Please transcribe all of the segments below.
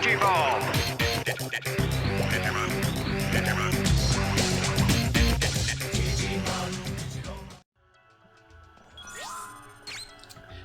Digimon!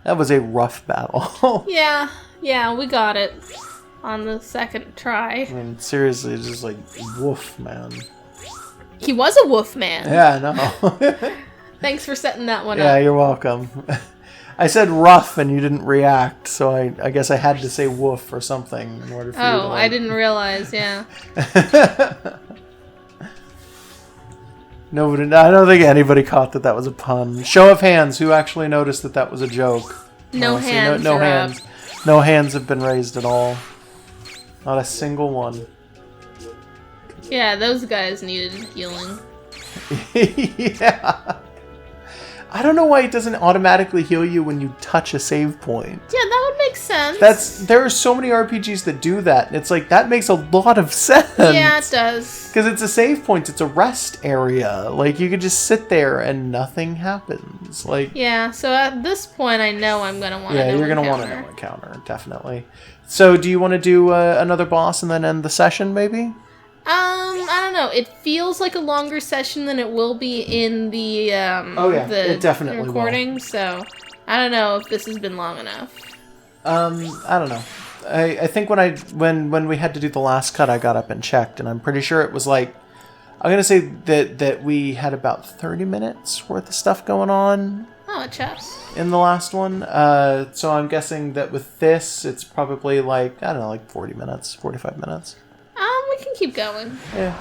That was a rough battle. Yeah, we got it on the second try. I mean, seriously, just like, woof, man. He was a wolf man. Yeah, I know. Thanks for setting that one up. Yeah, you're welcome. I said rough and you didn't react, so I guess I had to say woof or something in order for you to, like... I didn't realize, yeah. No, I don't think anybody caught that was a pun. Show of hands, who actually noticed that was a joke? No Honestly, hands no are hands. up. No hands have been raised at all. Not a single one. Yeah, those guys needed healing. Yeah. I don't know why it doesn't automatically heal you when you touch a save point. Yeah, that would make sense. There are so many RPGs that do that. And it's like, that makes a lot of sense. Yeah, it does. Because it's a save point. It's a rest area. Like, you could just sit there and nothing happens. Like, yeah, so at this point, I know I'm going to want to know. Yeah, you're going to want to know a counter, definitely. So, do you want to do another boss and then end the session, maybe? I don't know. It feels like a longer session than it will be in the it definitely recording. will. So I don't know if this has been long enough. I don't know. I think when we had to do the last cut, I got up and checked, and I'm pretty sure it was like, I'm gonna say that we had about 30 minutes worth of stuff going on. Oh, it chaps. In the last one, so I'm guessing that with this, it's probably like, I don't know, like 40 minutes, 45 minutes. We can keep going. Yeah.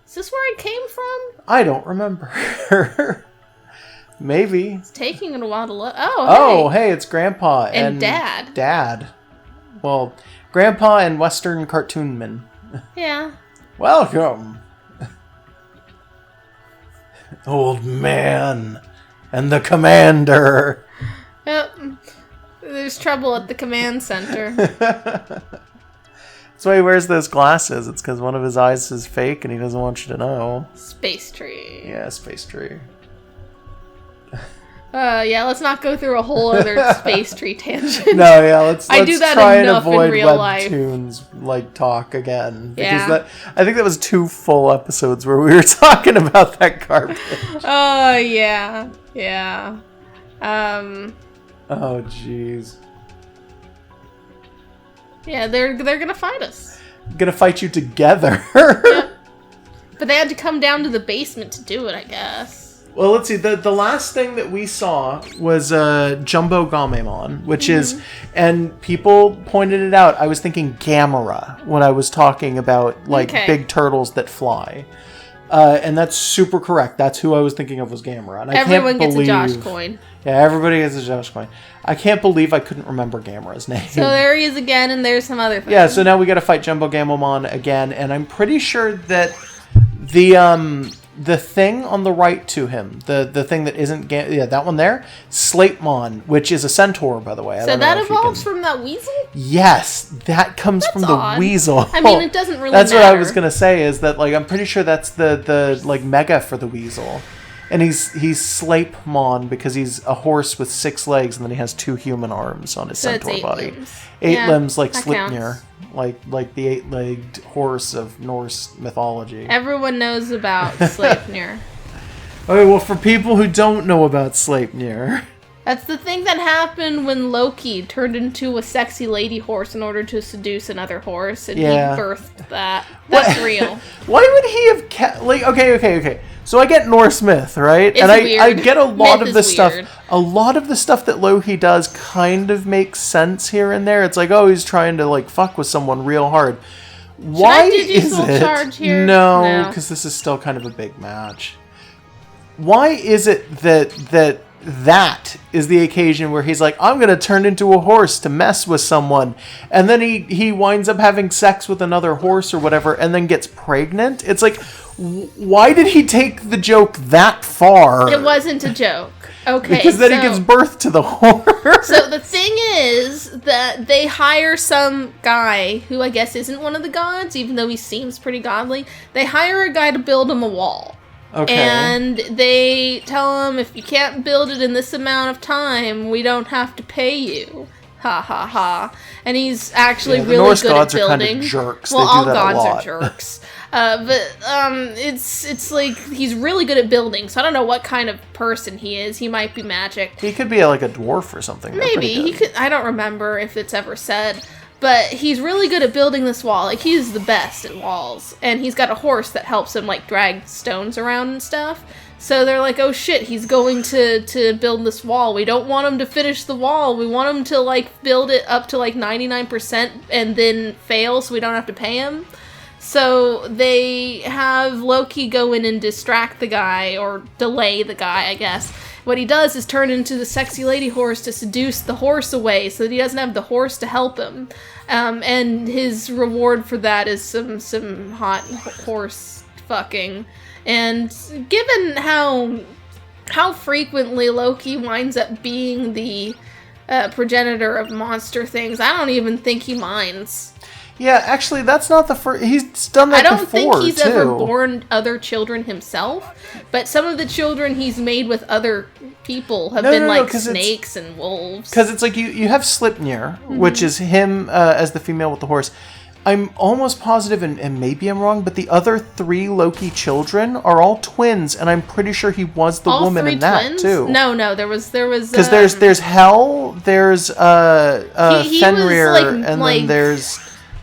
Is this where it came from? I don't remember. Maybe. It's taking it a while to look. Hey, it's Grandpa and Dad. Dad. Well, Grandpa and Western Cartoonman. Yeah. Welcome. Old man and the commander. Yep. There's trouble at the command center. That's why he wears those glasses. It's because one of his eyes is fake and he doesn't want you to know. Space tree. Yeah, space tree. Yeah, let's not go through a whole other space tree tangent. No, yeah, let's I do that try and enough in avoid real life. webtoons like talk again. Yeah. Because I think that was 2 full episodes where we were talking about that garbage. Oh, yeah. Yeah. Oh, jeez. Yeah, they're gonna fight us. Gonna fight you together. Yeah. But they had to come down to the basement to do it, I guess. Well, let's see. The last thing that we saw was Jumbo Gamemon, which is, and people pointed it out. I was thinking Gamera when I was talking about big turtles that fly, and that's super correct. That's who I was thinking of was Gamera. And Everyone gets a Josh coin. Yeah, everybody gets a Josh coin. I can't believe I couldn't remember Gamera's name. So there he is again, and there's some other things. Yeah, so now we got to fight Jumbo Gamemon again, and I'm pretty sure that the thing on the right to him, the thing that isn't that one there, Slapemon, which is a centaur, by the way. So that evolves from that weasel? Yes, that comes from the weasel. I mean, it doesn't really That's matter. what I was gonna say. Is that I'm pretty sure that's the mega for the weasel. And he's Slapemon because he's a horse with 6 legs, and then he has 2 human arms on his centaur body. Limbs. 8 limbs, like Sleipnir, like the 8-legged horse of Norse mythology. Everyone knows about Sleipnir. Okay, well, for people who don't know about Sleipnir, that's the thing that happened when Loki turned into a sexy lady horse in order to seduce another horse, and he birthed that. That's real. Why would he have kept okay. So I get Norse myth, right? It's and weird. I get a lot Myth of the is stuff. weird. A lot of the stuff that Loki does kind of makes sense here and there. It's like, oh, he's trying to fuck with someone real hard. Why is it? Charge here? No, because this is still kind of a big match. Why is it that is the occasion where he's like, I'm going to turn into a horse to mess with someone. And then he winds up having sex with another horse or whatever and then gets pregnant. It's like, why did he take the joke that far? It wasn't a joke. Okay. Because then he gives birth to the horse. So the thing is that they hire some guy who I guess isn't one of the gods, even though he seems pretty godly. They hire a guy to build him a wall. Okay. And they tell him, if you can't build it in this amount of time, we don't have to pay you. Ha ha ha. And he's actually the really Norse good gods at are building. kind of jerks. Well, They do all that a gods lot. are jerks. It's like he's really good at building, so I don't know what kind of person he is. He might be magic. He could be like a dwarf or something. Maybe. He could. I don't remember if it's ever said. But he's really good at building this wall. Like, he's the best at walls. And he's got a horse that helps him, like, drag stones around and stuff. So they're like, oh shit, he's going to build this wall. We don't want him to finish the wall. We want him to, like, build it up to, like, 99% and then fail so we don't have to pay him. So they have Loki go in and distract the guy, or delay the guy, I guess. What he does is turn into the sexy lady horse to seduce the horse away so that he doesn't have the horse to help him. And his reward for that is some hot horse fucking. And given how frequently Loki winds up being the progenitor of monster things, I don't even think he minds. Yeah, actually, that's not the first. He's done that before, I don't think he's too. ever born other children himself, but some of the children he's made with other people have been like snakes and wolves. Because it's like you have Sleipnir, which is him as the female with the horse. I'm almost positive, and maybe I'm wrong, but the other 3 Loki children are all twins, and I'm pretty sure he was the all woman 3 in that twins? too. No, there was because there's Hel, there's Fenrir, and then there's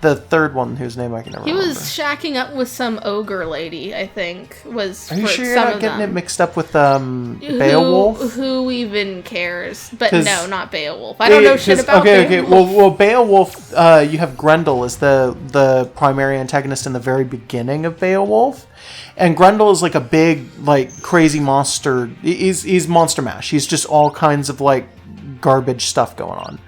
the third one whose name I can never remember. He was shacking up with some ogre lady, I think. Are you sure you're not getting it mixed up with Beowulf? Who even cares? But no, not Beowulf. I don't know shit about Beowulf. Okay. Well, Beowulf, you have Grendel as the primary antagonist in the very beginning of Beowulf. And Grendel is like a big, like, crazy monster. He's Monster Mash. He's just all kinds of, like, garbage stuff going on.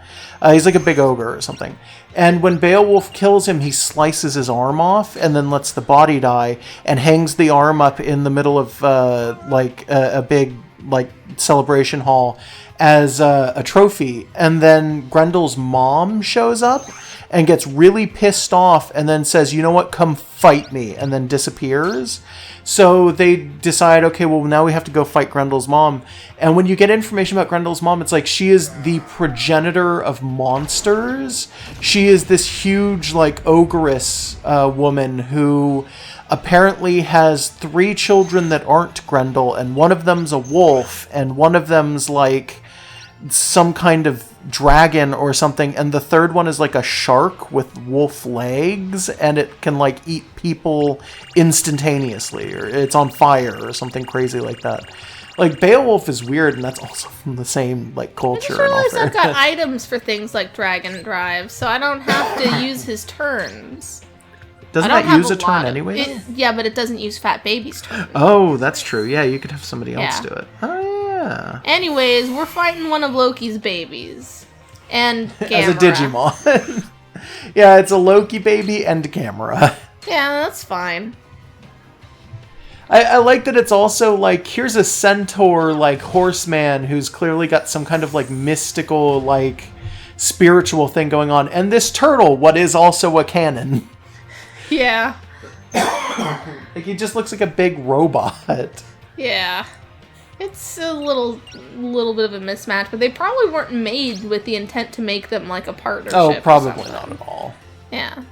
He's like a big ogre or something. And when Beowulf kills him, he slices his arm off and then lets the body die and hangs the arm up in the middle of a big like celebration hall as a trophy. And then Grendel's mom shows up and gets really pissed off and then says, you know what, come fight me, and then disappears. So they decide, okay, well, now we have to go fight Grendel's mom. And when you get information about Grendel's mom, it's like she is the progenitor of monsters. She is this huge, like, ogress woman who apparently has 3 children that aren't Grendel, and one of them's a wolf, and one of them's, like, some kind of dragon or something, and the third one is like a shark with wolf legs, and it can like eat people instantaneously, or it's on fire or something crazy like that. Like, Beowulf is weird, and that's also from the same like culture. I just realized I've got items for things like dragon drive, so I don't have to use his turns. Doesn't that use a turn anyway? Yeah, but it doesn't use Fat Baby's turn. Oh, that's true. Yeah, you could have somebody else do it. Oh, yeah. Anyways, we're fighting one of Loki's babies. And Gamera. As a Digimon. Yeah, it's a Loki baby and Gamera. Yeah, that's fine. I like that it's also like, here's a centaur, like, horseman who's clearly got some kind of, like, mystical, like, spiritual thing going on. And this turtle, what is also a cannon. Yeah. Like, he just looks like a big robot. Yeah. It's a little bit of a mismatch, but they probably weren't made with the intent to make them like a partnership. Oh, probably not at all. Yeah.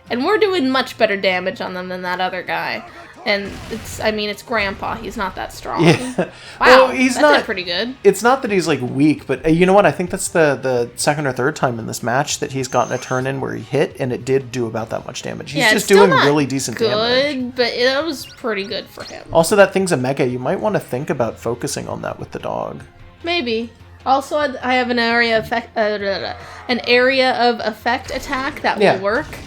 And we're doing much better damage on them than that other guy. And it's Grandpa. He's not that strong. Yeah. Wow, well, he's not pretty good. It's not that he's like weak, but you know what? I think that's the second or third time in this match that he's gotten a turn in where he hit, and it did do about that much damage. He's just doing really decent damage. But it was pretty good for him. Also, that thing's a mega. You might want to think about focusing on that with the dog. Maybe. Also, I have an area of effect attack that will work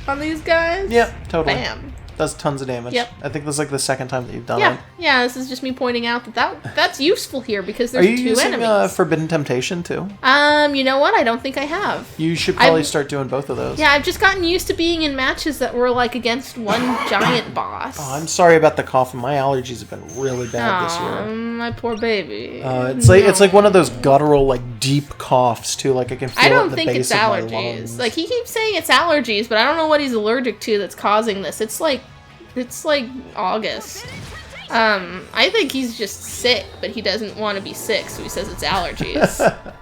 on these guys. Yeah, totally. Bam. Does tons of damage. Yep. I think this is like the second time that you've done it. Yeah, this is just me pointing out that's useful here because there's 2 enemies. Are you using Forbidden Temptation too? You know what? I don't think I have. You should probably start doing both of those. Yeah, I've just gotten used to being in matches that were like against one giant boss. Oh, I'm sorry about the coughing. My allergies have been really bad this year. My poor baby. It's like one of those guttural, like, deep coughs too. Like, I can feel it in the base of my lungs. I don't think it's allergies. Like, he keeps saying it's allergies, but I don't know what he's allergic to that's causing this. It's like August. I think he's just sick, but he doesn't want to be sick, so he says it's allergies.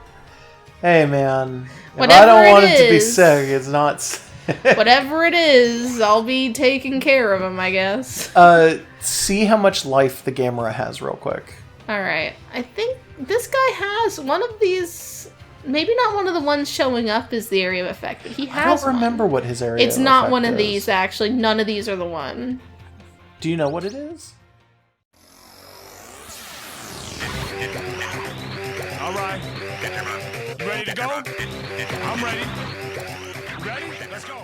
Hey, man. If I Whatever don't it want him to be is. sick, it's not sick. Whatever it is, I'll be taking care of him, I guess. See how much life the Gamera has real quick. Alright, I think this guy has one of these... Maybe not one of the ones showing up is the area of effect, but he has I don't remember one. what his area It's of not effect one of is. these, actually. None of these are the one. Do you know what it is? All right. You ready to go? I'm ready. Ready? Let's go.